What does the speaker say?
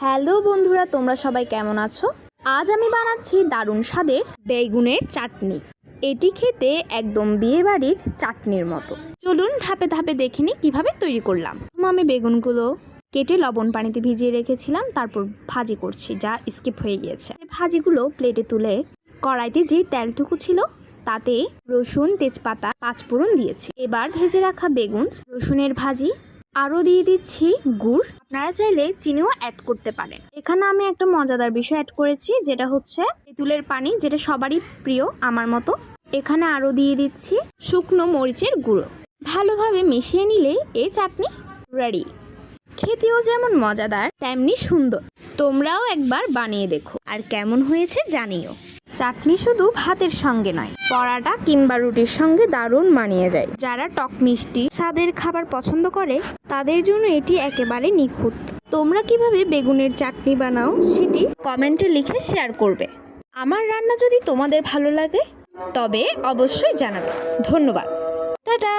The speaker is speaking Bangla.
হ্যালো বন্ধুরা, তোমরা সবাই কেমন আছো? আজ আমি বানাচ্ছি দারুণ স্বাদের বেগুনের চাটনি। এটি খেতে একদম বিয়েবাড়ির চাটনির মতো। চলুন ধাপে ধাপে দেখে নিই কীভাবে তৈরি করলাম। আমি বেগুনগুলো কেটে লবণ পানিতে ভিজিয়ে রেখেছিলাম, তারপর ভাজি করছি, যা স্কিপ হয়ে গিয়েছে। ভাজিগুলো প্লেটে তুলে কড়াইতে যে তেলটুকু ছিল তাতে রসুন, তেজপাতা, পাঁচফোড়ন দিয়েছি। এবার ভেজে রাখা বেগুন, রসুনের ভাজি, আরও দিয়ে দিচ্ছি গুড়। আপনারা চাইলে চিনিও অ্যাড করতে পারেন। এখানে আমি একটা মজাদার বিষয় অ্যাড করেছি, যেটা হচ্ছে তেঁতুলের পানি, যেটা সবারই প্রিয় আমার মতো। এখানে আরও দিয়ে দিচ্ছি শুকনো মরিচের গুঁড়ো। ভালোভাবে মিশিয়ে নিলেই এই চাটনি রেডি। খেতেও যেমন মজাদার তেমনি সুন্দর। তোমরাও একবার বানিয়ে দেখো আর কেমন হয়েছে জানিও। চাটনি শুধু ভাতের সঙ্গে নয়, পরাটা কিংবা রুটির সঙ্গে দারুণ মানিয়ে যায়। যারা টক মিষ্টি স্বাদের খাবার পছন্দ করে তাদের জন্য এটি একেবারে নিখুঁত। তোমরা কিভাবে বেগুনের চাটনি বানাও সেটি কমেন্টে লিখে শেয়ার করবে। আমার রান্না যদি তোমাদের ভালো লাগে তবে অবশ্যই জানাবে। ধন্যবাদ। টাটা।